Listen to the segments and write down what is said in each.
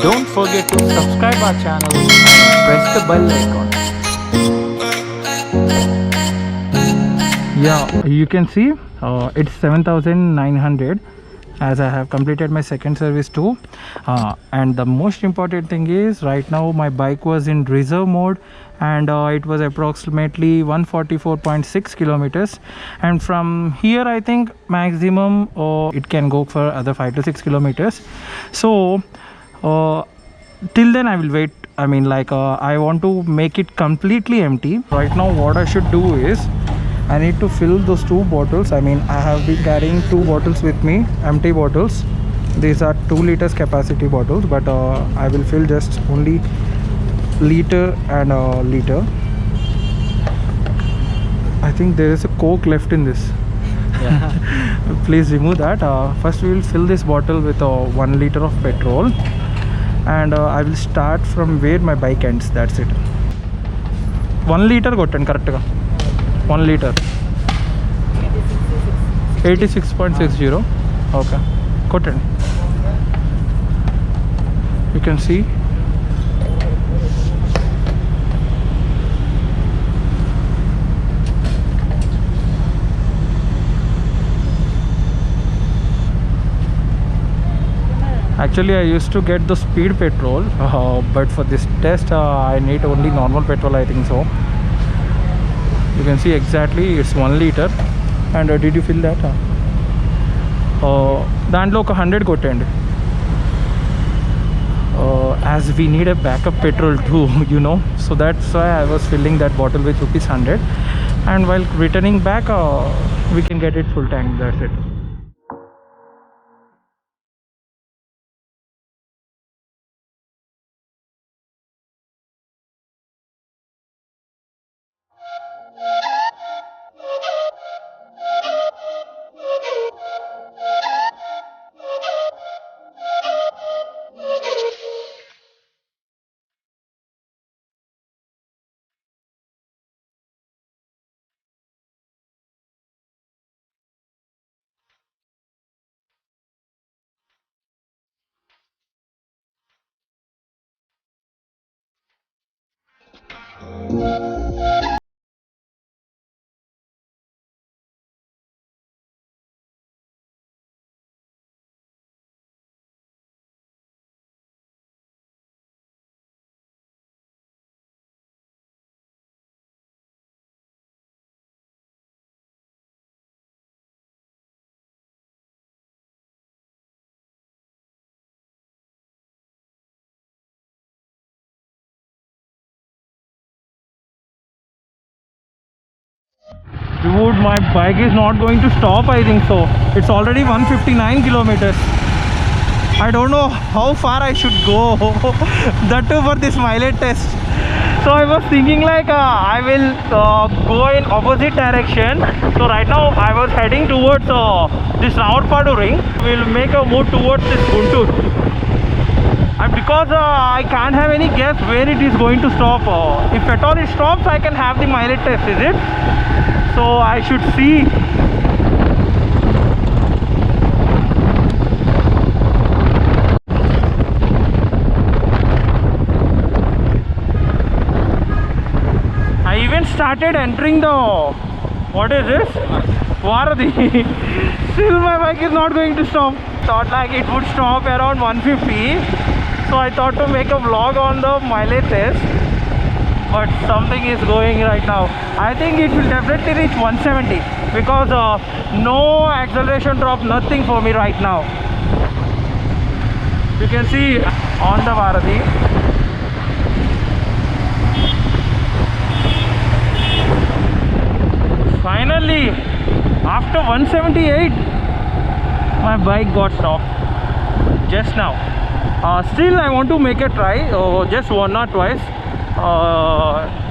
Don't forget to subscribe our channel and press the bell icon. Yeah, you can see it's 7,900 as I have completed my second service too. And the most important thing is right now my bike was in reserve mode, and it was approximately 144.6 kilometers, and from here I think maximum it can go for other 5 to 6 kilometers. So till then I will wait. I mean, like, I want to make it completely empty. Right now what I should do is I need to fill those 2 bottles. I mean, I have been carrying 2 bottles with me, empty bottles. These are 2 liters capacity bottles, but I will fill just only liter and liter. I think there is a Coke left in this. Yeah. Please remove that. First we will fill this bottle with 1 liter of petrol, and I will start from where my bike ends. That's it. 1 liter gotten correct ga. 1 liter 86.60. okay, cotton. You can see actually I used to get the speed petrol, but for this test I need only normal petrol, I think so. You can see exactly it's 1 liter. And did you fill that? Danlo 100 కొట్టండి. As we need a backup petrol too, you know, so that's why I was filling that bottle with ₹100, and while returning back we can get it full tank. That's it. Dude, my bike is not going to stop, I think so. It's already 159 kilometers. I don't know how far I should go. That too for this mileage test. So I was thinking like I will go in opposite direction. So right now I was heading towards this Ravarpadu ring. We'll make a move towards this Guntur. And because I can't have any guess where it is going to stop. If at all it stops, I can have the mileage test, is it? So I should see. I even started entering the, what is this? Varadhi. Still my bike is not going to stop. Thought like it would stop around 150. So I thought to make a vlog on the mileage test. But something is going right now. I think it will definitely reach 170 because no acceleration drop, nothing for me right now. You can see on the Varadhi. Finally, after 178, my bike got stopped just now. Still I want to make a try, just 1 or twice.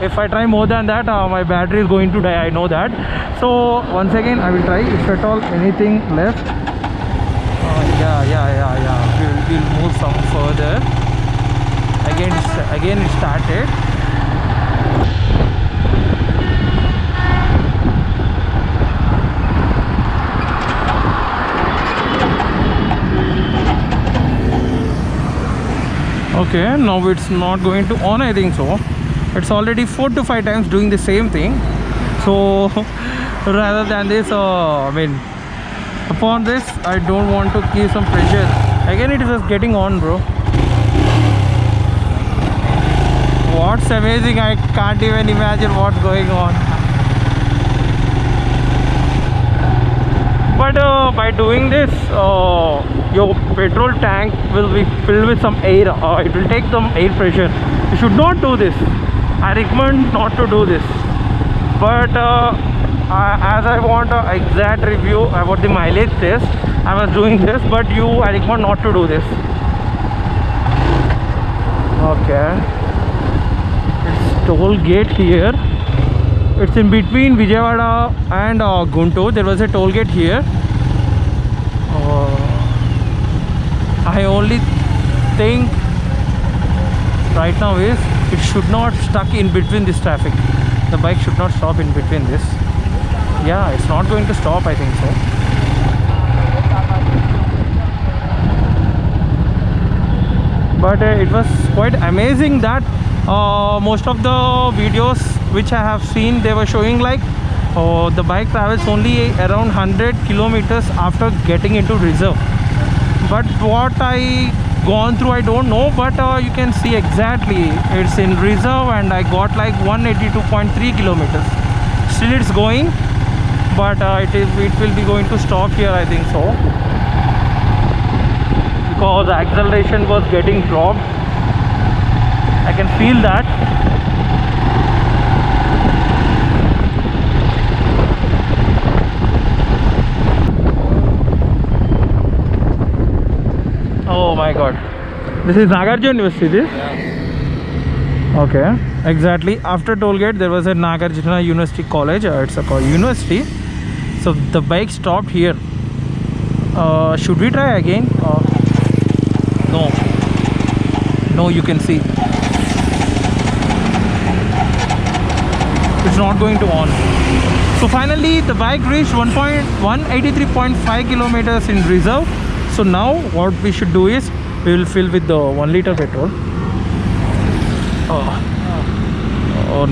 If I try more than that, my battery is going to die, I know that. So once again I will try. If at all anything left, we'll move some further. Again it started. Okay, now it's not going to on, I think so. It's already 4 to 5 times doing the same thing. So rather than this, I mean, upon this, I don't want to keep some pressure. Again, it is just getting on, bro. What's amazing, I can't even imagine what's going on. But by doing this, your petrol tank will be filled with some air. It will take some air pressure. You should not do this. I recommend not to do this. But as I want an exact review about the mileage test, I was doing this. But I recommend not to do this. Okay. It's toll gate here. It's in between Vijayawada and Guntur. There was a toll gate here. I only think right now is it should not stuck in between this traffic. The bike should not stop in between this. Yeah, it's not going to stop, I think so. But it was quite amazing that most of the videos which I have seen, they were showing like the bike travels only around 100 kilometers after getting into reserve. But what I gone through, I don't know, but you can see exactly it's in reserve and I got like 182.3 kilometers. Still it's going, but it will be going to stop here, I think so, because the acceleration was getting dropped. I can feel that. Oh my god. This is Nagarjuna University, this? Yeah. Okay. Exactly. After tollgate, there was a Nagarjuna University College. It's a university. So the bike stopped here. Should we try again? No. No, you can see. It's not going to on. So finally, the bike reached 183.5 kilometers in reserve. So now what we should do is we will fill with the 1 liter petrol.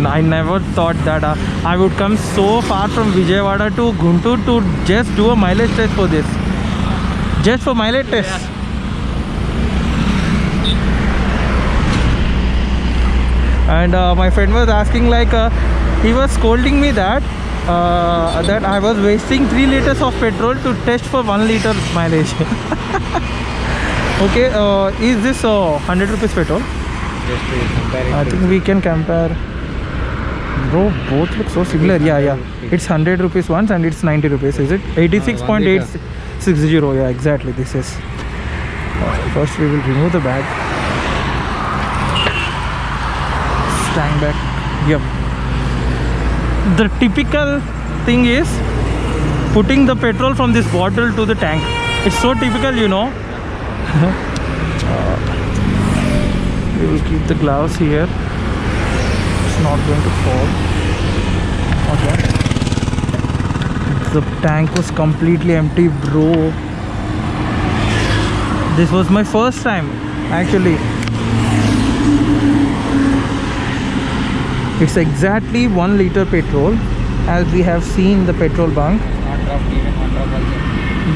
I never thought that I would come so far from Vijayawada to Guntur to just do a mileage test for this. Just for mileage test. Yeah. And my friend was asking, like, he was scolding me that I was wasting 3 liters of petrol to test for 1 liter mileage. Okay, is this 100 rupees petrol? Yes, I think we can compare. Bro, both look so similar. Yeah. It's 100 rupees once and it's 90 rupees. Is it? 86.860. Yeah, exactly. This is. First, we will remove the bag. Stand back. Yep. The typical thing is putting the petrol from this bottle to the tank. It's so typical, you know. We will keep the gloves here. It's not going to fall. Okay. The tank was completely empty, bro. This was my first time, actually. It's exactly 1 liter petrol, as we have seen the petrol bunk.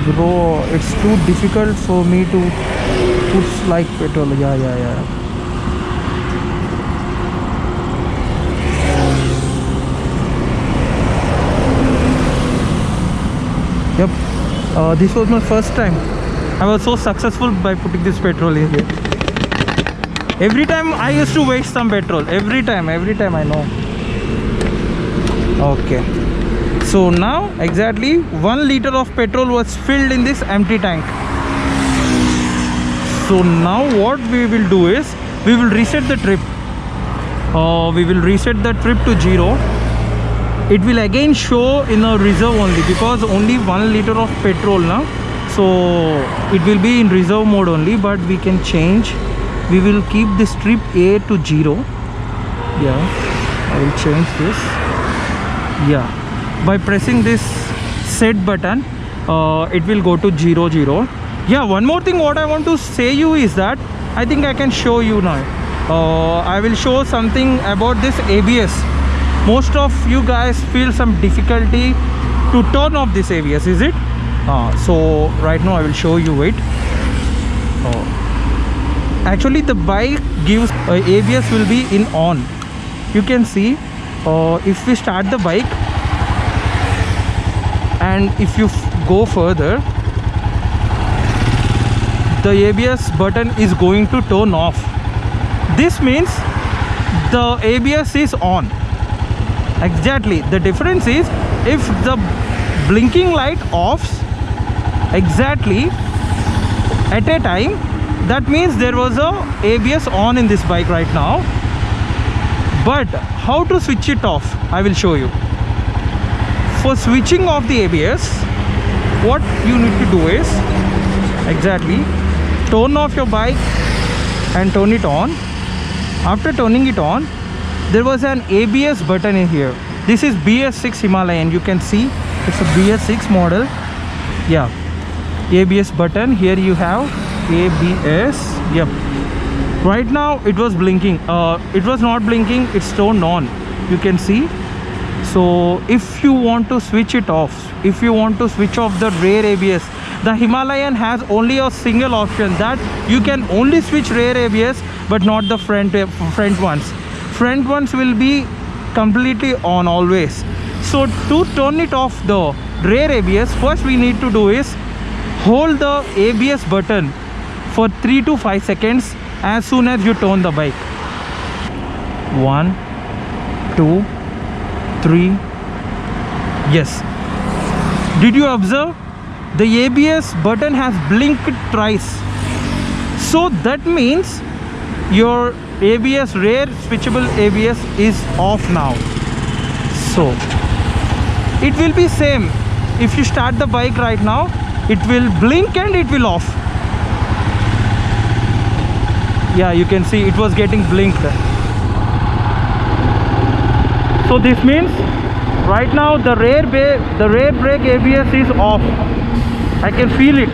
Bro, it's too difficult for me to put like petrol. Yeah. Yep. This was my first time. I was so successful by putting this petrol in here. Every time I used to waste some petrol. Every time I know. Okay. So now exactly 1 liter of petrol was filled in this empty tank. So now what we will do is we will reset the trip. We will reset the trip to 0. It will again show in a reserve only, because only 1 liter of petrol now. So it will be in reserve mode only, but we can change. We will keep this trip A to 0. Yeah, I will change this. Yeah, by pressing this set button, it will go to 0. Yeah, one more thing what I want to say you is that I think I can show you now. I will show something about this ABS. Most of you guys feel some difficulty to turn off this ABS, is it? So right now I will show you it. Actually the bike gives ABS will be in on. You can see if we start the bike and if you go further, the ABS button is going to turn off. This means the ABS is on. Exactly. The difference is if the blinking light offs exactly at a time, that means there was a ABS on in this bike right now. But how to switch it off, I will show you. For switching off the ABS, what you need to do is exactly turn off your bike and turn it on. After turning it on, there was an ABS button in here. This is BS6 Himalayan. You can see it's a BS6 model. Yeah, ABS button. Here you have ABS. Yep. Right now it was blinking. It was not blinking. It's turned on. You can see. So if you want to switch it off, if you want to switch off the rear ABS, the Himalayan has only a single option, that you can only switch rear ABS but not the front ones. Front ones will be completely on always. So to turn it off the rear ABS, first we need to do is hold the ABS button for 3 to 5 seconds as soon as you turn the bike. 1, 2, 3. Yes. Did you observe? The ABS button has blinked twice. So that means your ABS, rear switchable ABS is off now. So it will be same. If you start the bike right now, it will blink and it will off. Yeah, you can see it was getting blinked. So this means right now the rear brake ABS is off. I can feel it.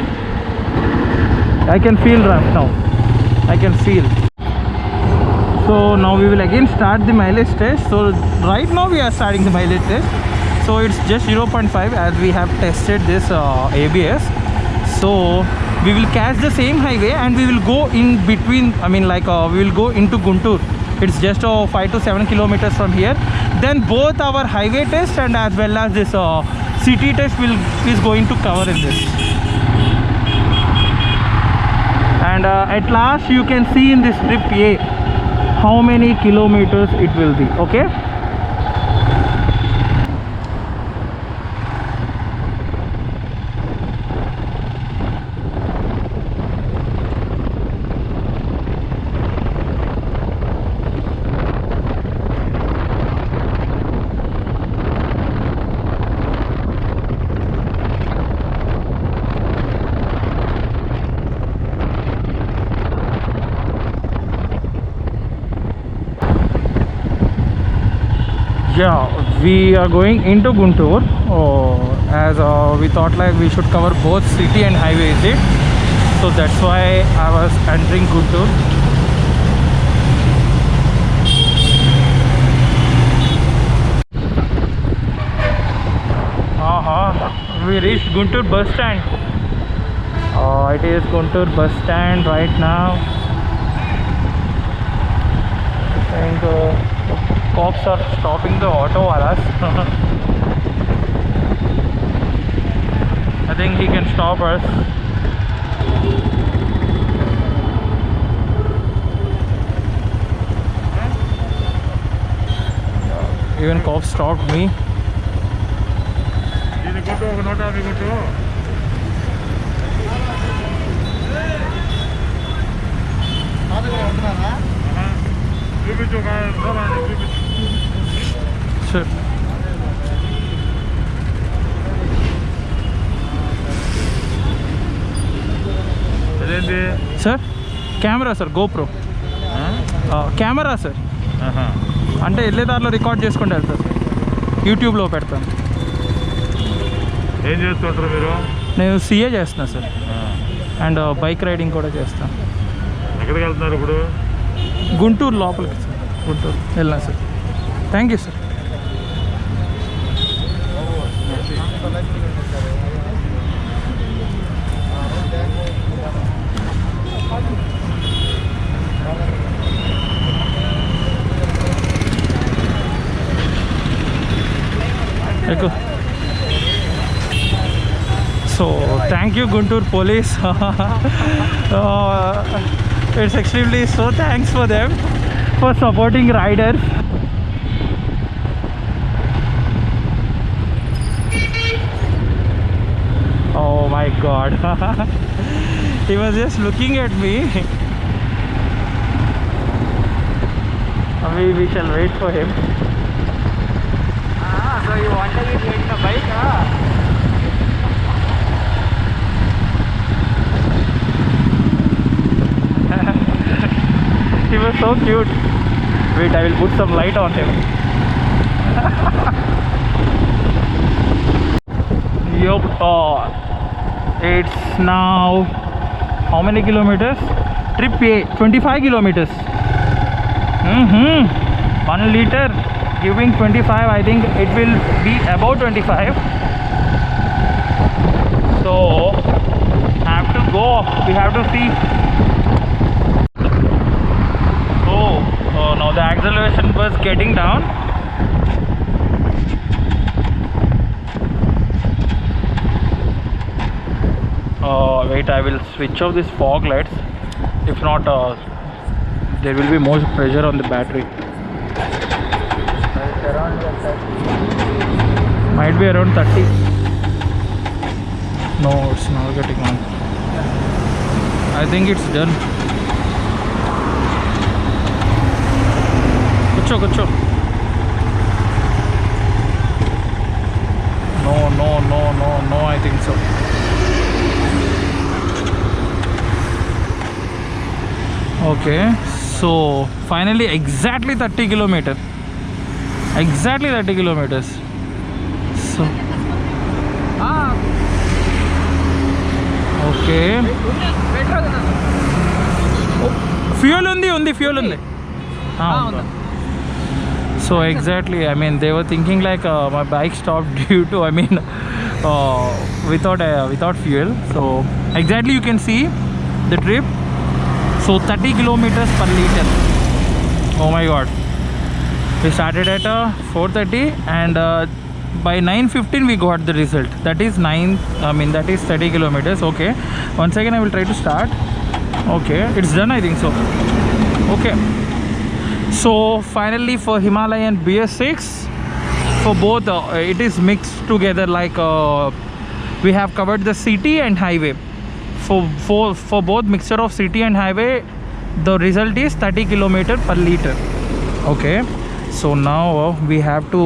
I can feel right now. I can feel. So now we will again start the mileage test. So right now we are starting the mileage test. So it's just 0.5 as we have tested this ABS. So we will catch the same highway and we will go in between. I mean, like we will go into Guntur. It's just 5 to 7 kilometers from here. Then both our highway test and as well as this city test is going to cover in this. And at last you can see in this trip A how many kilometers it will be. Okay. Yeah, we are going into Guntur as we thought like we should cover both city and highway, is it? So that's why I was entering Guntur. We reached Guntur bus stand. It is Guntur bus stand right now. I think cops are stopping the auto walas. I think he can stop us. Even cops stopped me. Sir. Sir, camera sir, GoPro. Camera sir. అంటే వెళ్ళే దారిలో record చేసుకుంటూ వెళ్తాను sir, యూట్యూబ్లో పెడతాను. ఏం చేస్తుంటారు మీరు? నేను సిఏ చేస్తున్నా సార్, అండ్ బైక్ రైడింగ్ కూడా చేస్తాను. ఎక్కడికి వెళ్తున్నారు ఇప్పుడు? గుంటూరు లోపలికి సార్, గుంటూరు వెళ్ళినా sir. Thank you sir. So thank you Guntur police. It's extremely so thanks for them for supporting riders. Oh my god. He was just looking at me. We shall wait for him. So you wanted it in the bike, He was so cute. Wait, I will put some light on him. Yup. It's now how many kilometers? Trip A 25 kilometers. 1 liter giving 25. I think it will be about 25. So have to go. We have to see. Oh no, the acceleration was getting down. Wait, I will switch off this fog lights. If not, there will be more pressure on the battery. Might be around 30. No, it's not getting on. I think it's done. Kucho. No, I think so. Okay, so finally exactly 30 kilometers. Exactly 30 kilometers. So okay. Fuel undi fuel undi. So exactly, I mean they were thinking like my bike stopped due to without fuel. So exactly you can see the trip. So 30 kilometers per liter. Oh my god. We started at 4:30 and by 9:15 we got the result. That is 30 kilometers. Okay, once again I will try to start. Okay, it's done, I think so. Okay, so finally for Himalayan BS6, for both it is mixed together, like we have covered the city and highway. For both mixture of city and highway, the result is 30 kilometer per liter. Okay, so now we have to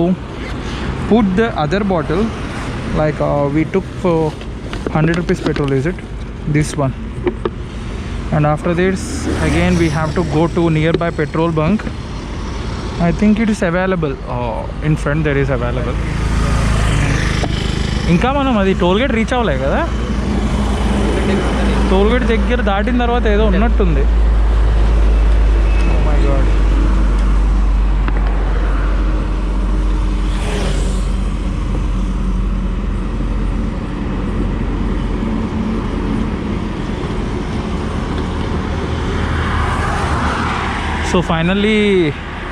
put the other bottle, like we took for 100 rupees petrol, is it this one? And after this again we have to go to nearby petrol bunk. I think it is available in front, there is available. ఇంకా మనం అది tollgate reach అవ్వలే కదా, tollgate దగ్గర దాటిన తర్వాత ఏదో ఉన్నట్టుంది. Oh my god. So finally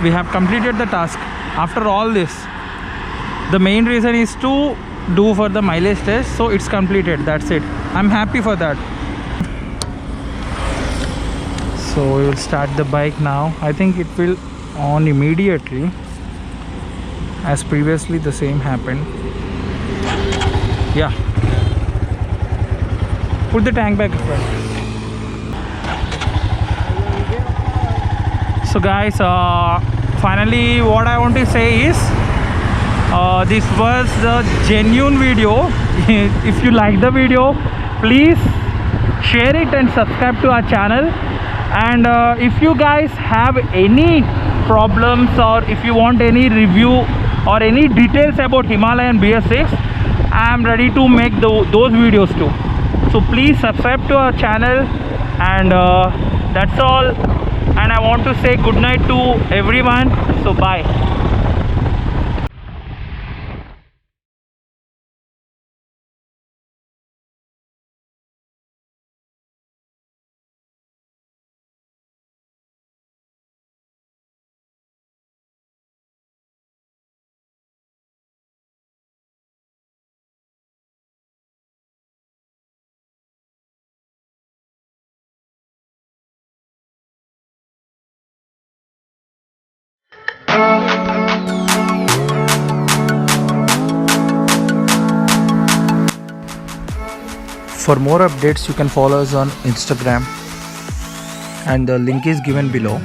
we have completed the task. After all this, the main reason is to do for the mileage test, so it's completed, that's it. I'm happy for that. So we will start the bike now. I think it will on immediately, as previously the same happened. Yeah, put the tank back in front. So guys, finally what I want to say is this was the genuine video. If you like the video, please share it and subscribe to our channel. And if you guys have any problems, or if you want any review or any details about Himalayan BS6, I am ready to make those videos too. So please subscribe to our channel and That's all, and I want to say good night to everyone. So bye. For more updates, you can follow us on Instagram, and the link is given below.